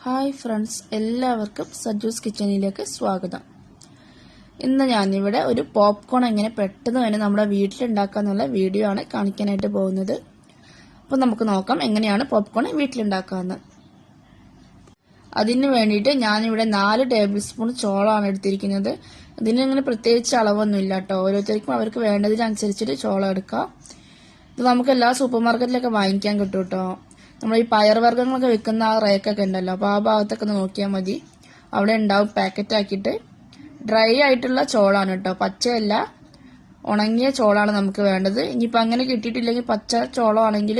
Hi friends, എല്ലാവർക്കും സജൂസ് കിച്ചണിലേക്ക് സ്വാഗതം. ഇന്ന് ഞാനിവിടെ ഒരു പോപ്കോൺ എങ്ങനെ പെട്ടെന്ന് തന്നെ നമ്മുടെ വീട്ടിലുണ്ടാക്കാന്നുള്ള വീഡിയോ ആണ് കാണിക്കാനായിട്ട് പോകുന്നത്. അപ്പോൾ നമുക്ക് നോക്കാം എങ്ങനെയാണ് പോപ്കോൺ വീട്ടിലുണ്ടാക്കാമെന്ന്. അതിന് വേണ്ടിയിട്ട് ഞാനിവിടെ 4 ടേബിൾ സ്പൂൺ ചോളമാണ് എടുത്തിരിക്കുന്നത്. ഇതിനങ്ങനെ പ്രത്യേകിച്ച് അളവൊന്നുമില്ല കേട്ടോ. ഓരോരുത്തർക്കും അവർക്ക് വേണ്ടതിനനുസരിച്ചിട്ട് ചോളം എടുക്കാം. ഇത് നമുക്ക് എല്ലാ സൂപ്പർ മാർക്കറ്റിലൊക്കെ വാങ്ങിക്കാൻ കിട്ടും കേട്ടോ. നമ്മൾ ഈ പയർവർഗ്ഗങ്ങളൊക്കെ വിൽക്കുന്ന ആ റേക്കൊക്കെ ഉണ്ടല്ലോ, അപ്പോൾ ആ ഭാഗത്തൊക്കെ ഒന്ന് നോക്കിയാൽ മതി. അവിടെ ഉണ്ടാവും പാക്കറ്റ് ആക്കിയിട്ട്. ഡ്രൈ ആയിട്ടുള്ള ചോളാണ് കേട്ടോ, പച്ചയല്ല, ഉണങ്ങിയ ചോളാണ് നമുക്ക് വേണ്ടത്. ഇനിയിപ്പോൾ അങ്ങനെ കിട്ടിയിട്ടില്ലെങ്കിൽ പച്ച ചോളമാണെങ്കിൽ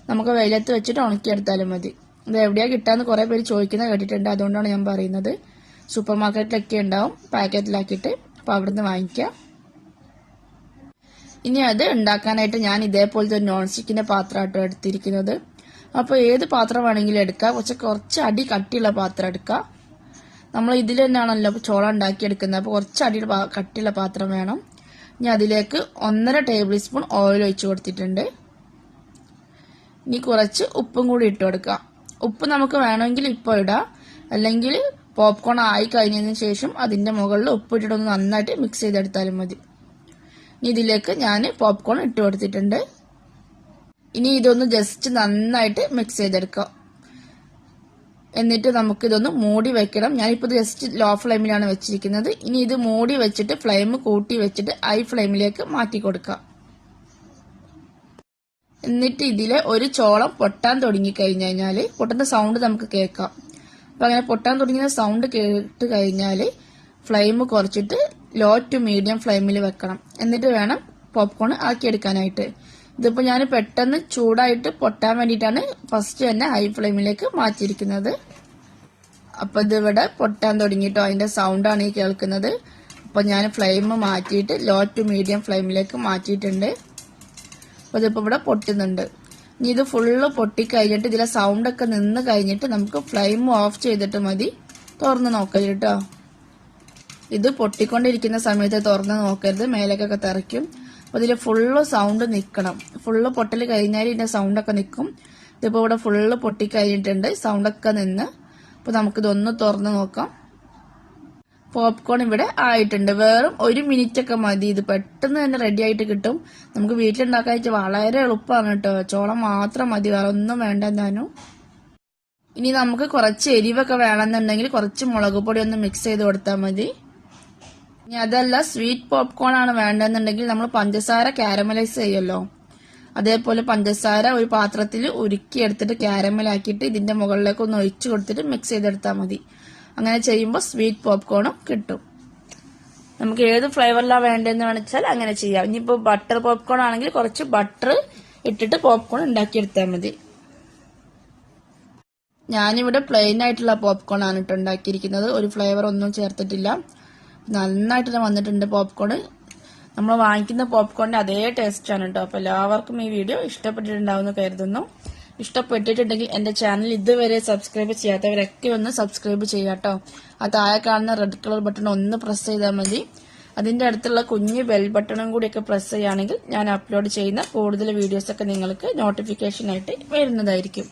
നമുക്ക് വെയിലത്ത് വെച്ചിട്ട് ഉണക്കിയെടുത്താലും മതി. ഇത് എവിടെയാണ് കിട്ടാന്ന് കുറേ പേര് ചോദിക്കുന്നത് കേട്ടിട്ടുണ്ട്, അതുകൊണ്ടാണ് ഞാൻ പറയുന്നത്. സൂപ്പർ മാർക്കറ്റിലൊക്കെ ഉണ്ടാവും പാക്കറ്റിലാക്കിയിട്ട്, അപ്പോൾ അവിടുന്ന് വാങ്ങിക്കാം. ഇനി അത് ഉണ്ടാക്കാനായിട്ട് ഞാൻ ഇതേപോലത്തെ ഒരു നോൺ സ്റ്റിക്കിന്റെ പാത്രമായിട്ടോ എടുത്തിരിക്കുന്നത്. അപ്പോൾ ഏത് പാത്രം വേണമെങ്കിലും എടുക്കാം, പക്ഷെ കുറച്ച് അടി കട്ടിയുള്ള പാത്രം എടുക്കാം. നമ്മൾ ഇതിൽ തന്നെയാണല്ലോ ചോളം ഉണ്ടാക്കിയെടുക്കുന്നത്, അപ്പോൾ കുറച്ച് അടി കട്ടിയുള്ള പാത്രം വേണം. ഇനി അതിലേക്ക് 1.5 ടേബിൾ സ്പൂൺ ഓയിൽ ഒഴിച്ച് കൊടുത്തിട്ടുണ്ട്. ഇനി കുറച്ച് ഉപ്പും കൂടി ഇട്ട് കൊടുക്കാം. ഉപ്പ് നമുക്ക് വേണമെങ്കിൽ ഇപ്പോൾ ഇടാം, അല്ലെങ്കിൽ പോപ്കോൺ ആയി കഴിഞ്ഞതിന് ശേഷം അതിന്റെ മുകളിൽ ഉപ്പ് ഇട്ടിട്ടൊന്ന് നന്നായിട്ട് മിക്സ് ചെയ്തെടുത്താലും മതി. ഇനി ഇതിലേക്ക് ഞാൻ പോപ്കോൺ ഇട്ട് കൊടുത്തിട്ടുണ്ട്. ഇനി ഇതൊന്ന് ജസ്റ്റ് നന്നായിട്ട് മിക്സ് ചെയ്തെടുക്കാം. എന്നിട്ട് നമുക്കിതൊന്ന് മൂടി വെക്കണം. ഞാനിപ്പോൾ ജസ്റ്റ് ലോ ഫ്ലെയിമിലാണ് വെച്ചിരിക്കുന്നത്. ഇനി ഇത് മൂടി വെച്ചിട്ട് ഫ്ലെയിം കൂട്ടി വെച്ചിട്ട് ഹൈ ഫ്ലെയിമിലേക്ക് മാറ്റി കൊടുക്കാം. എന്നിട്ട് ഇതിലെ ഒരു ചോളം പൊട്ടാൻ തുടങ്ങി കഴിഞ്ഞു കഴിഞ്ഞാൽ പൊട്ടുന്ന സൗണ്ട് നമുക്ക് കേൾക്കാം. അപ്പൊ അങ്ങനെ പൊട്ടാൻ തുടങ്ങുന്ന സൗണ്ട് കേട്ട് കഴിഞ്ഞാൽ ഫ്ലെയിം കുറച്ചിട്ട് ലോ ടു മീഡിയം ഫ്ലെയിമിൽ വെക്കണം. എന്നിട്ട് വേണം പോപ്കോൺ ആക്കിയെടുക്കാനായിട്ട്. ഇതിപ്പോ ഞാൻ പെട്ടെന്ന് ചൂടായിട്ട് പൊട്ടാൻ വേണ്ടിയിട്ടാണ് ഫസ്റ്റ് തന്നെ ഹൈ ഫ്ലെയിമിലേക്ക് മാറ്റിയിരിക്കുന്നത്. അപ്പൊ ഇതിവിടെ പൊട്ടാൻ തുടങ്ങിയിട്ടോ, അതിന്റെ സൗണ്ടാണ് ഈ കേൾക്കുന്നത്. അപ്പൊ ഞാൻ ഫ്ലെയിം മാറ്റിയിട്ട് ലോ ടു മീഡിയം ഫ്ലെയിമിലേക്ക് മാറ്റിയിട്ടുണ്ട്. അപ്പൊ ഇതിപ്പോ ഇവിടെ പൊട്ടുന്നുണ്ട്. ഇനി ഇത് ഫുള്ള് പൊട്ടിക്കഴിഞ്ഞിട്ട് ഇതിലെ സൗണ്ട് ഒക്കെ നിന്ന് കഴിഞ്ഞിട്ട് നമുക്ക് ഫ്ലെയിം ഓഫ് ചെയ്തിട്ട് മതി തുറന്ന് നോക്കരുത് കേട്ടോ. ഇത് പൊട്ടിക്കൊണ്ടിരിക്കുന്ന സമയത്ത് തുറന്ന് നോക്കരുത്, മേലേക്കൊക്കെ തെറിക്കും. അപ്പൊ ഇതിൽ ഫുള്ള് സൗണ്ട് നിൽക്കണം. ഫുള്ള് പൊട്ടൽ കഴിഞ്ഞാൽ ഇതിന്റെ സൗണ്ടൊക്കെ നിൽക്കും. ഇതിപ്പോ ഇവിടെ ഫുള്ള് പൊട്ടിക്കഴിഞ്ഞിട്ടുണ്ട്, സൗണ്ടൊക്കെ നിന്ന്. അപ്പൊ നമുക്കിതൊന്ന് തുറന്ന് നോക്കാം. പോപ്കോൺ ഇവിടെ ആയിട്ടുണ്ട്. വെറും 1 മിനിറ്റ് ഒക്കെ മതി. ഇത് പെട്ടെന്ന് തന്നെ റെഡി ആയിട്ട് കിട്ടും. നമുക്ക് വീട്ടിലുണ്ടാക്കാൻ വളരെ എളുപ്പമാണ് കേട്ടോ. ചോളം മാത്രം മതി, വേറെ ഒന്നും വേണ്ട എന്താനും. ഇനി നമുക്ക് കുറച്ച് എരിവൊക്കെ വേണമെന്നുണ്ടെങ്കിൽ കുറച്ച് മുളക് പൊടി ഒന്ന് മിക്സ് ചെയ്ത് കൊടുത്താൽ മതി. ഇനി അതല്ല സ്വീറ്റ് പോപ്കോൺ ആണ് വേണ്ടെന്നുണ്ടെങ്കിൽ നമ്മൾ പഞ്ചസാര കാരമലൈസ് ചെയ്യുമല്ലോ, അതേപോലെ പഞ്ചസാര ഒരു പാത്രത്തിൽ ഉരുക്കി എടുത്തിട്ട് കാരമലാക്കിയിട്ട് ഇതിന്റെ മുകളിലേക്ക് ഒന്ന് ഒഴിച്ചു കൊടുത്തിട്ട് മിക്സ് ചെയ്തെടുത്താൽ മതി. അങ്ങനെ ചെയ്യുമ്പോൾ സ്വീറ്റ് പോപ്കോണും കിട്ടും. നമുക്ക് ഏത് ഫ്ലേവറിലാണ് വേണ്ടതെന്ന് വേണിച്ചാൽ അങ്ങനെ ചെയ്യാം. ഇനിയിപ്പോൾ ബട്ടർ പോപ്കോൺ ആണെങ്കിൽ കുറച്ച് ബട്ടർ ഇട്ടിട്ട് പോപ്കോൺ ഉണ്ടാക്കിയെടുത്താൽ മതി. ഞാനിവിടെ പ്ലെയിൻ ആയിട്ടുള്ള പോപ്കോൺ ആണ് ഇട്ട് ഉണ്ടാക്കിയിരിക്കുന്നത്, ഒരു ഫ്ലേവർ ഒന്നും ചേർത്തിട്ടില്ല. നന്നായിട്ട് തന്നെ വന്നിട്ടുണ്ട് പോപ്കോൺ. നമ്മൾ വാങ്ങിക്കുന്ന പോപ്കോണിന്റെ അതേ ടേസ്റ്റ് ആണ് കേട്ടോ. അപ്പൊ എല്ലാവർക്കും ഈ വീഡിയോ ഇഷ്ടപ്പെട്ടിട്ടുണ്ടാവുമെന്ന് കരുതുന്നു. ഇഷ്ടപ്പെട്ടിട്ടുണ്ടെങ്കിൽ എന്റെ ചാനൽ ഇതുവരെ സബ്സ്ക്രൈബ് ചെയ്യാത്തവരൊക്കെ ഒന്ന് സബ്സ്ക്രൈബ് ചെയ്യാട്ടോ. ആ താഴെ കാണുന്ന റെഡ് കളർ ബട്ടൺ ഒന്ന് പ്രസ് ചെയ്താൽ മതി. അതിന്റെ അടുത്തുള്ള കുഞ്ഞു ബെൽ ബട്ടണും കൂടിയൊക്കെ പ്രസ് ചെയ്യുകയാണെങ്കിൽ ഞാൻ അപ്ലോഡ് ചെയ്യുന്ന കൂടുതൽ വീഡിയോസ് ഒക്കെ നിങ്ങൾക്ക് നോട്ടിഫിക്കേഷൻ ആയിട്ട് വരുന്നതായിരിക്കും.